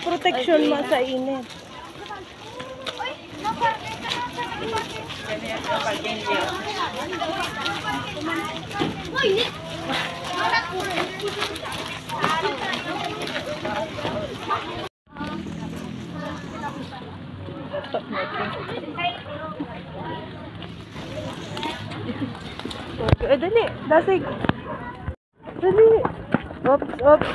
Protection mo sa init. Dali, dasig. Dali. Oops.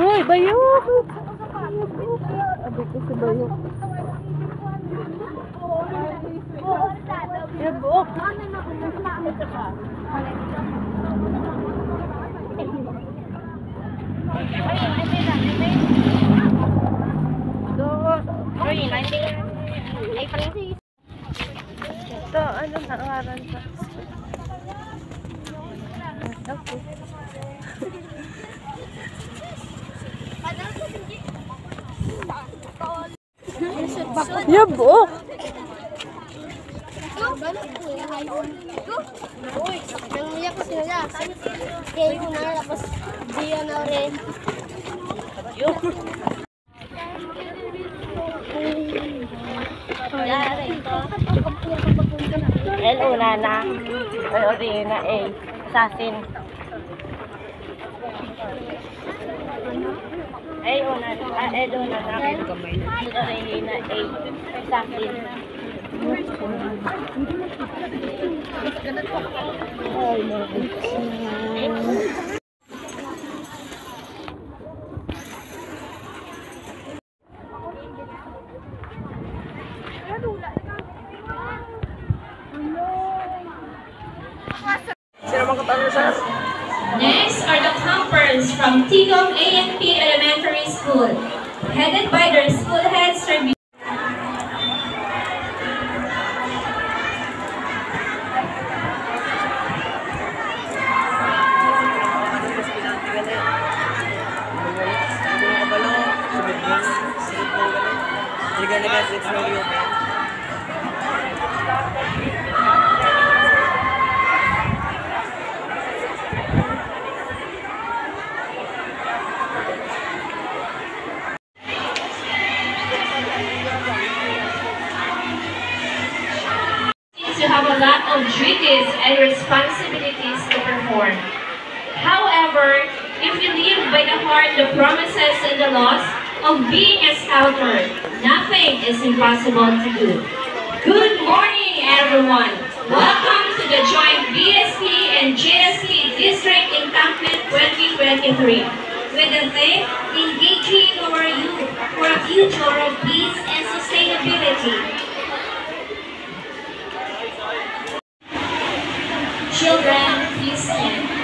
Hoy, bayok! Abi ko si bayok. Ya, buok. Ito, ano na ngaran pa? Okay. Ya, buok. Nangiyak ko sila. Kaya yung tapos diya na rin. Hello, Nana. Ay, Orina, assassin. Ay, Nana. Hello, Nana. Orina, assassin. Ay, Next are the campers from Tigom A&P Elementary School, headed by their school head, Sir B. You have a lot of duties and responsibilities to perform. However, if you live by the heart the promises and the laws of being a scouter, nothing is impossible to do. Good morning, everyone. Welcome to the joint BSP and JSP District Encampment 2023 with the theme Engaging Our Youth for a Future of Peace and Sustainability. Children, please stand.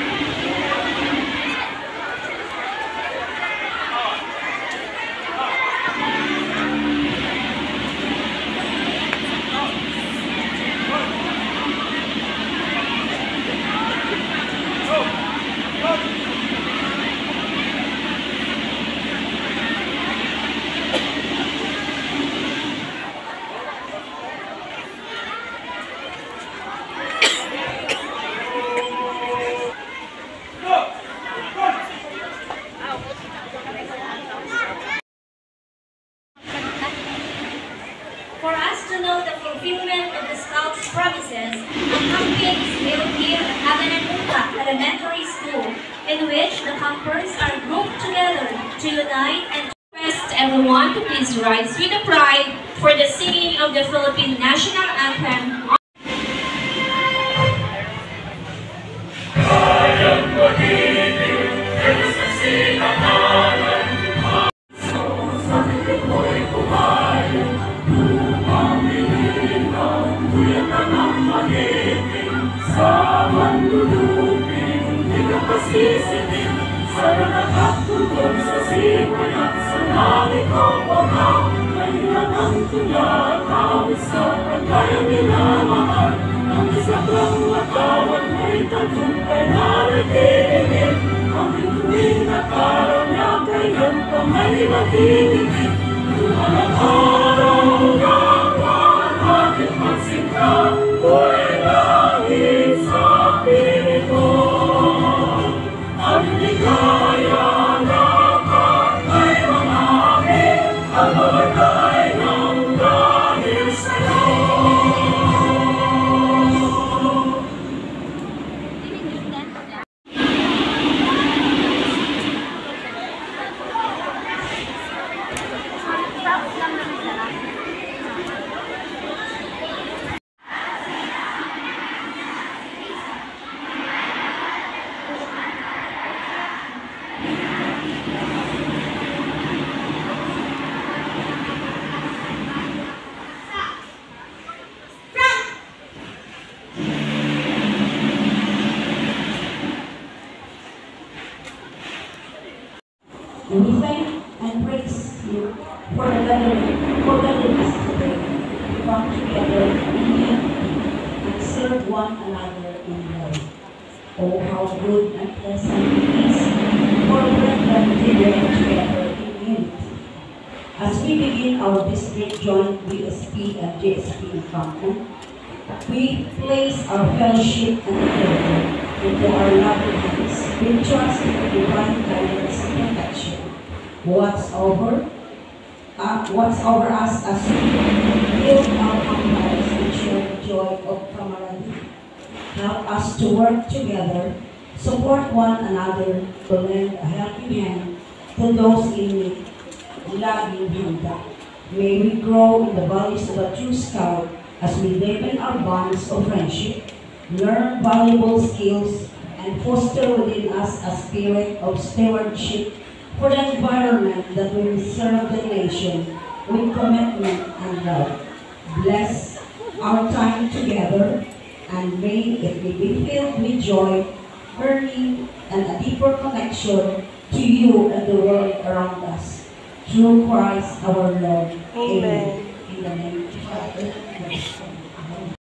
in which the campers are grouped together to unite and request everyone to please rise with the pride for the singing of the Philippine National Anthem. And we thank and praise you for the gathering today to come together in unity and serve one another in love. Oh, how good and pleasant it is for brethren to dwell together in unity. As we begin our district joint BSP and JSP encampment, we place our fellowship and prayer into our loving hands. We trust in the divine guidance and protection. What's over us as we build our lives and share the joy of camaraderie. Help us to work together, support one another, to lend a helping hand to those in need, laging handa. May we grow in the values of a true scout as we deepen our bonds of friendship, learn valuable skills, and foster within us a spirit of stewardship for the environment that we will serve the nation with commitment and love. Bless our time together, and may it be filled with joy, learning, and a deeper connection to you and the world around us. Through Christ our Lord. Amen. In the name of the Father, and of the Son, and of the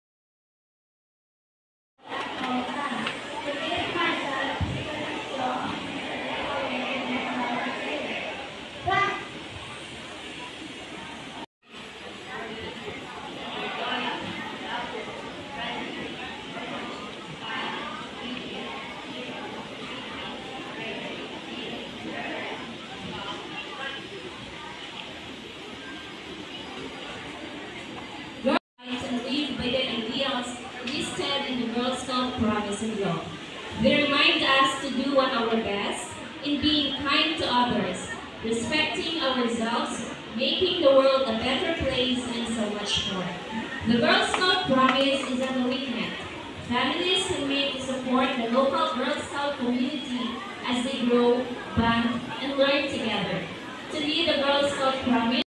And live by the ideals listed in the Girl Scout Promise and Law. They remind us to do our best in being kind to others, respecting ourselves, making the world a better place, and so much more. The Girl Scout Promise is a commitment. Families commit to support the local Girl Scout community as they grow, bond, and learn together. To lead the Girl Scout Promise,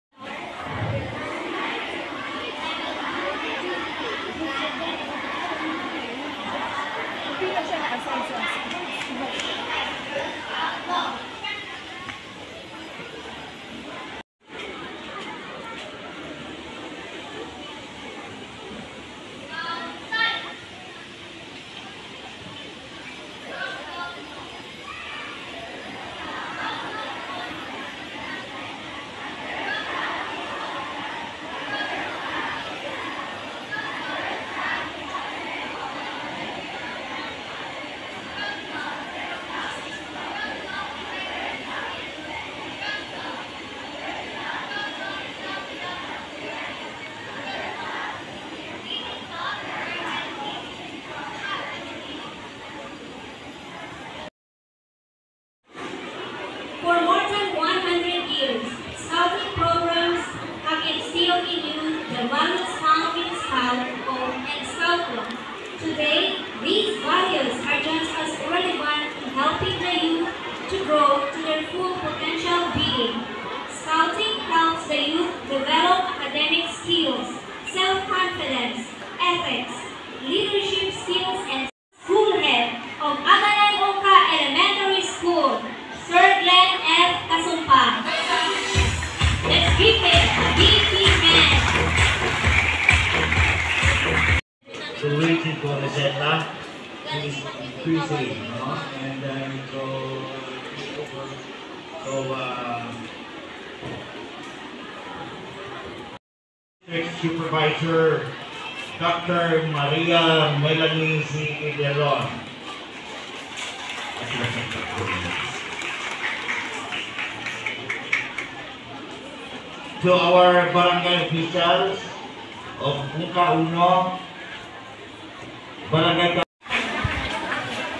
faith, these values are just as relevant in helping the youth to grow to their full potential being. Scouting helps the youth develop academic skills, self-confidence, ethics, leadership skills, and school head of Aganan Ongka Elementary School, Sir Glenn F. Kasumpa. Let's give him a big hand. The waiting for the Zeta is increasing, no? And then Supervisor Dr. Maria Melanie C. Ideron. To our barangay officials of Ungka Uno, barangay,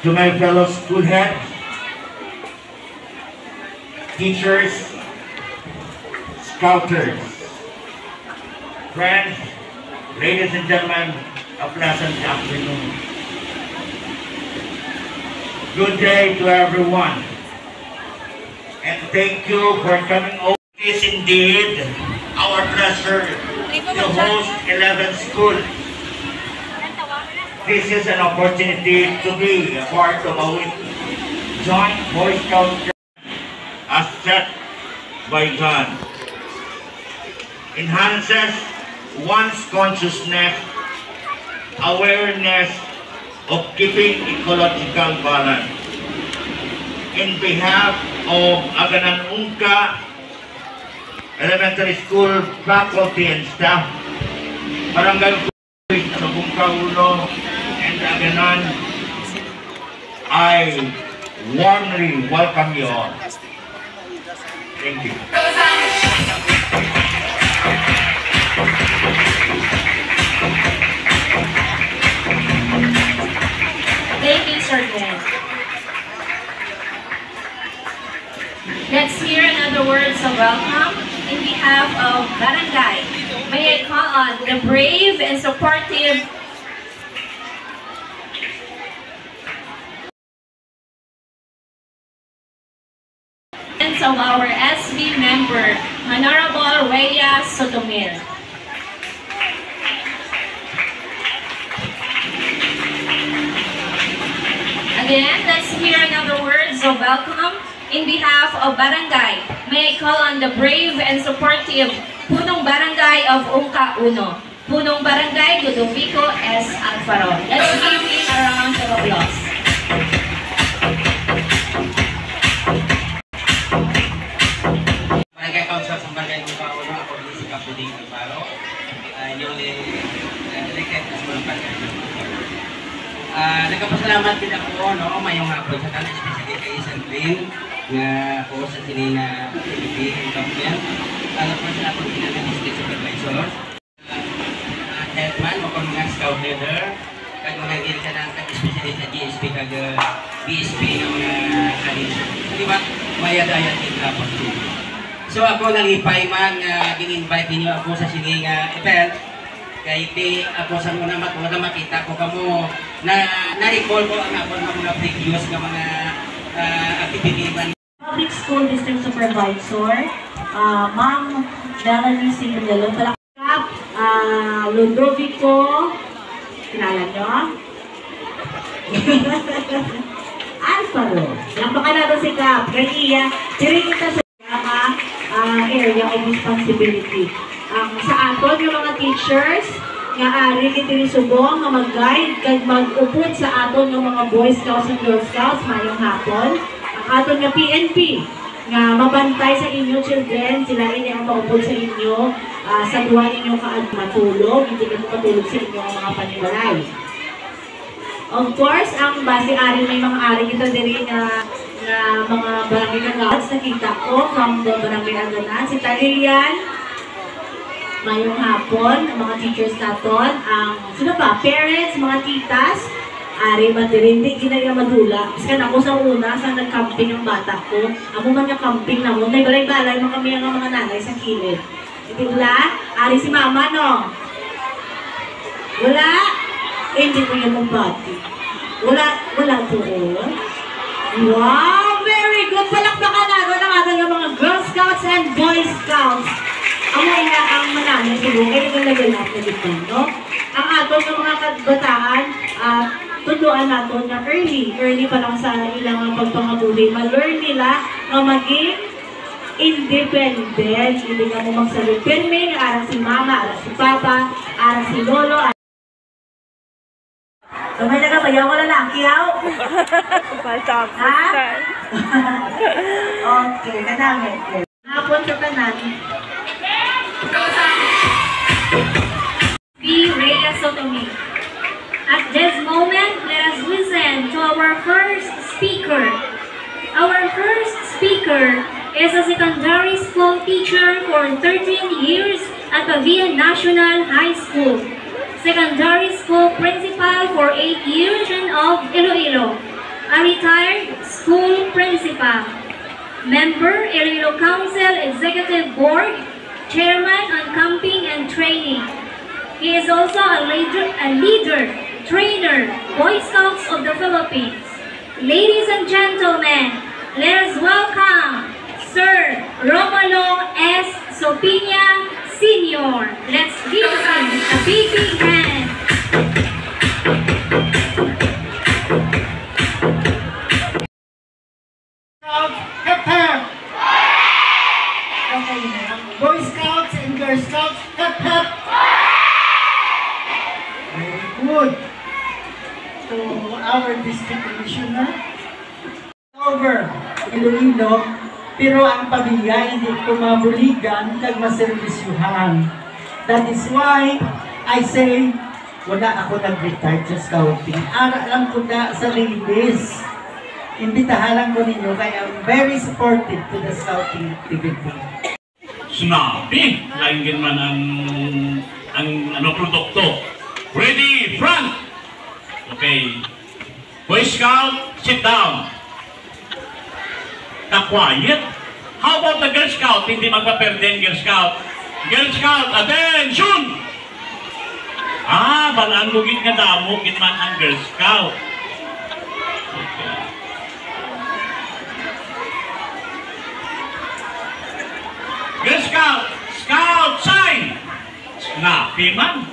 to my fellow school heads, teachers, scouters, friends, ladies and gentlemen, a pleasant afternoon. Good day to everyone, and thank you for coming over. It is indeed our pleasure to host 11th School. This is an opportunity to be a part of a joint Boy Scout as set by God. Enhances one's consciousness, awareness of keeping ecological balance. In behalf of Aganan Ongka Elementary School faculty and staff, Barangay Ungka Uno and Aganan, I warmly welcome you all. Thank you. Thank you, Sir Glenn. Let's hear another words of welcome in behalf of Barangay. May I call on the brave and supportive of our SB member, Honorable Rhea Sotomil. Again, let's hear another words of welcome in behalf of Barangay. May I call on the brave and supportive Punong Barangay of Ungka Uno, Punong Barangay Ludovico S. Alfaro. Let's give him a round of applause. Barangay Council sa Barangay Ungka Uno, ako din si Kapuding Alfaro, newly elected as one barangay. Nagpapasalamat din ako, mayong hapon sa kanan, especially kay San Glenn, nga ako sa sini na Philippine Government. Po sa ako din ang District Supervisor, headman o kung mga scout leader, kag mga gil ka ng especially sa GSP kag BSP ng mga kanina. Di ba? Mayadayat din po. So ako nalipay man, gin-invite niyo ako sa sini nga event. Kaya ako sa muna makita ko kamo na na-recall ko ang ako ng mga previous ng mga activity man. Public School District Supervisor, Ma'am Melanie Singulelo, Palakap, Ludovico, kilala nyo? Alfaro, lang baka natin si Cap, Rania, tirin kita sa area of responsibility. Sa aton yung mga teachers nga ari kiti subong nga mag-guide kag mag-upod sa aton yung mga Boy Scouts and Girl Scouts mayong hapon. Ang aton nga PNP nga mabantay sa inyo children, sila ini ang maupod sa inyo sa duwa ninyo matulog, hindi ka matulog sa inyo ang mga panibalay. Of course, ang base ari may mga ari kita diri nga mga barangay kagawad nakita ko from the barangay Aganan, si Talilian. Mayong hapon, mga teachers naton, sino ba? Parents, mga titas, ari ba hindi ginaya madula. Kasi ako sa una, sa nag-camping ang bata ko, ako man yung camping na mo, may balay-balay mga kami ang mga nanay sa kilid. Itigla, ari si mama, no? Wala? hindi ko yung bati. Wala doon. Wow, very good. Palakpakan ng ating mga Girl Scouts and Boy Scouts. Ang ina ang manalo siguro, kaya nag-level up na dito, no? Ang aton ng mga kabataan, tutuan natin na early pa lang sa ilang pagpangabuhi, ma-learn nila na maging independent, hindi nga mo magsalit pirme, arang si mama, arang si papa, arang si lolo. Kamay na ka, bayaw ko lalaki, yaw? Ha? Okay, kanangin. Hapon sa tanan. Be Rhea Sotomi. At this moment, let us listen to our first speaker. Our first speaker is a secondary school teacher for 13 years at Pavia National High School. Secondary school principal for 8 years of Iloilo. A retired school principal. Member, Iloilo Council Executive Board, Chairman on Camping and Training. He is also a leader, trainer, Boy Scouts of the Philippines. Ladies and gentlemen, let us welcome Sir Romolo S. Sopiña Sr. Let's give him a big hand. Hep hep! Okay na. Boy Scouts and Girl Scouts, hep hep! Very good. To our district commissioner. Over Iloilo, pero ang pamilya hindi kumabuligan kag maserbisyuhan. That is why I say, wala ako nag-retire sa scouting. Ara lang ko na sa ladies. Imbitahan lang ko ninyo kaya I'm very supportive to the scouting activity. Snappy, lain man ang produkto. Ready, front! Okay. Boy Scout, sit down. Quiet. How about the Girl Scout? Hindi magpaperde ang Girl Scout. Girl Scout, attention! Balaan mo git nga damo, git man ang Girl Scout. Okay. Girl Scout, Scout sign! Snappy man.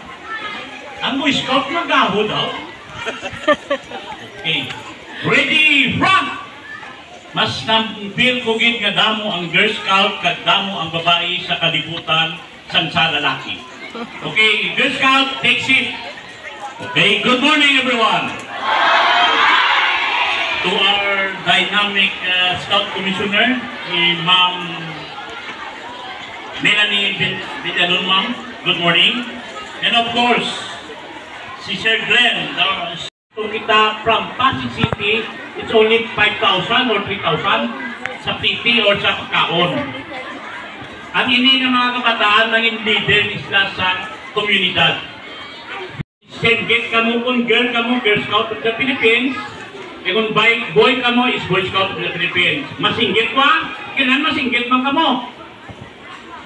Ang Boy Scout magaho daw. Okay. Ready, front! Mas nampil ko gid nga damo ang Girl Scout kag damo ang babae sa kalibutan sang sa lalaki. Okay, Girl Scout, take seat. Okay, good morning everyone. To our dynamic Scout Commissioner, si Ma'am Melanie Villalon, ma'am. Good morning. And of course, si Sir Glenn, kita from Pasig City, it's only 5,000 or 3,000 sa PT or sa kaon. Ang ini ng mga kabataan ng leader isla sa komunidad. Segget ka mo kung girl ka mo, Girl Scout of the Philippines. E kung boy ka mo, is Boy Scout of the Philippines. Masinggit ka? Kailan masinggit man ka mo?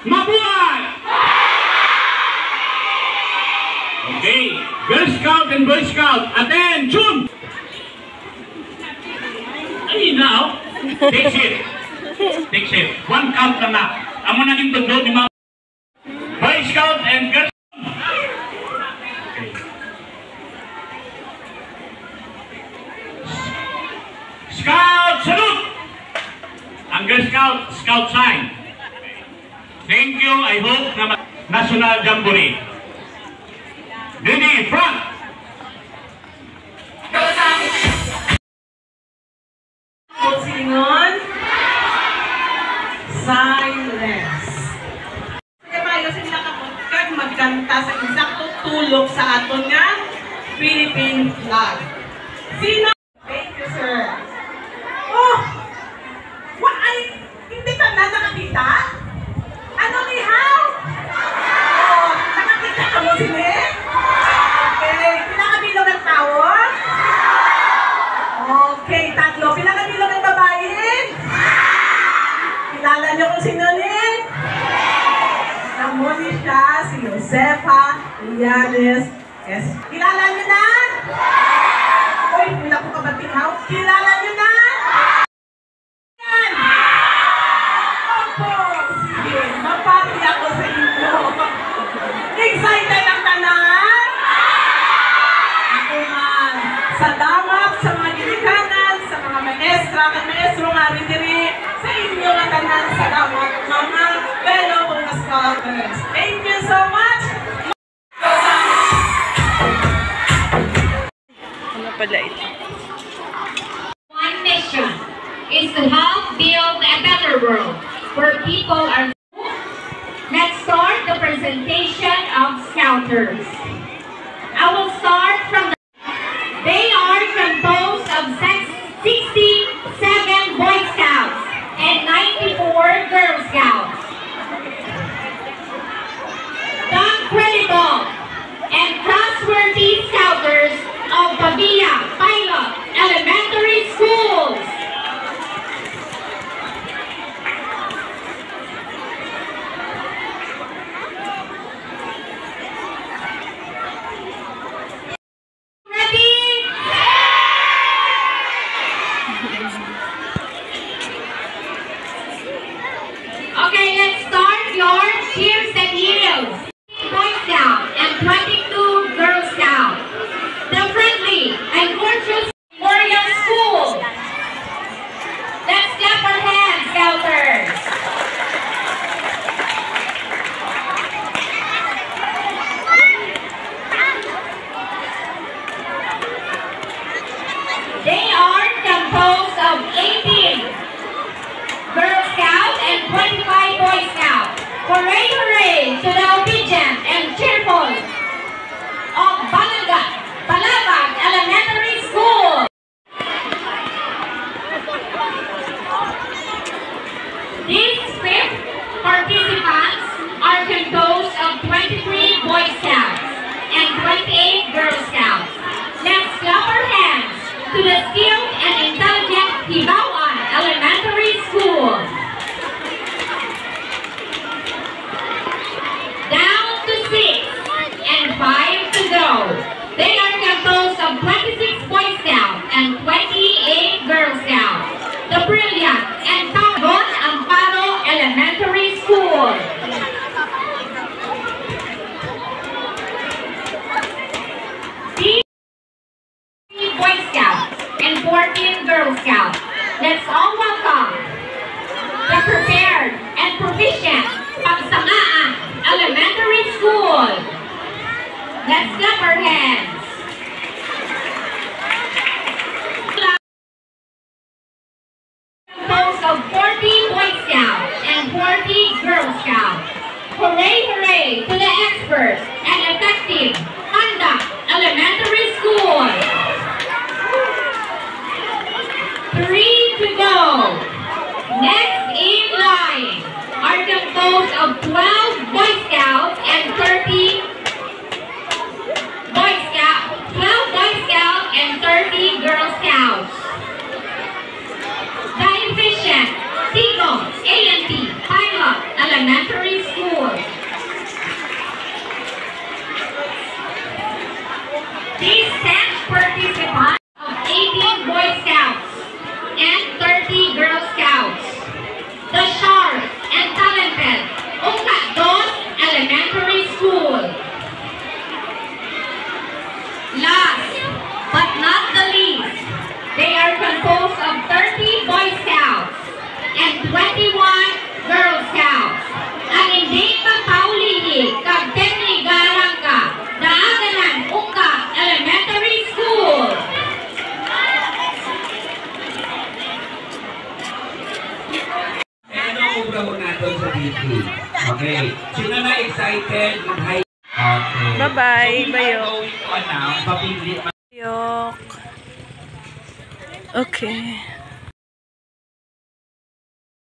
Mabuhay! Okay, Girl Scout and Boy Scout, attention! Ay, now, take it. Take it. One count na. Amo naging tundod ni mga Boy Scout and Girl Scout. Okay. Scout, salute! Ang Girl Scout, Scout sign. Thank you, I hope na National Jamboree. Ready, front! Singon. Silence. Kaya mayo sila kapag magkanta sa insakto tulog sa aton nga Philippine flag. Sino? Thank you, sir. Oh! Ay, hindi ka na nakakita? Ano ni How? Oh, nakakita ka mo sila? Okay, pinakabilog ng tao? Okay, tatlo. Pinakabilog ng babae? Kilala niyo kung sino ni? Namuli siya, si Josefa Llanes. Yes. Kilala niyo na? maestra at maestro nga rin diri sa inyo nga tanan. Salamat mga fellow mga scholars. Thank you so much! Ano pala ito? One mission is to help build a better world where people are. Let's start the presentation of Scouters. I will start from the. They are composed of 67 Boy Scouts and 94 Girl Scouts. The credible and trustworthy Scouters of Pavia Pilot Elementary Schools. Okay, let's start your cheers and yells. Boy Scout and 22 Girl Scout. The friendly and gorgeous Memorial School. Let's clap our hands, Scouters. They are composed of 18 Girl Scout and 25 Boy Scout. Hooray, hooray to the obedient and cheerful of Balagag Elementary School. These 5 participants are composed of 23 Boy Scouts and 28 Girl Scouts. Let's clap our hands to the skilled and intelligent Hibawan Elementary School. Down to 6 and 5 to go. They are composed of 26 Boy Scouts and 28 Girl Scouts. The brilliant and Tagon Amparo Elementary School. These Boy Scouts and 14 Girl Scouts. Let's all welcome the prepared and proficient Pagsangaan Elementary School. Let's clap our hands. Composed of 40 Boy Scouts and 40 Girl Scouts. Hooray, hooray to the expert and effective Conduct Elementary School. 3 to go. Next in line are composed of 12 Boy Scouts and 30 Boy Scouts. 12 Boy Scouts and 30 Girl Scouts. The efficient Tigo A&T Pilot Elementary School. These 10 participants of 18 Boy Scouts and 30 Girl Scouts. The sharp and talented Ucados Elementary School. Last but not the least, they are composed of 30 Boy Scouts and 21 Girl Scouts. Ang hindi magpaulihi kag teknigarang ka Daaganan Uka Elementary School. Ano ang programa natin sa DP? Okay. Sino na excited? Mag-hi. Okay. Bye-bye, So, we are Bayok. going to announce, papili Yok. Okay.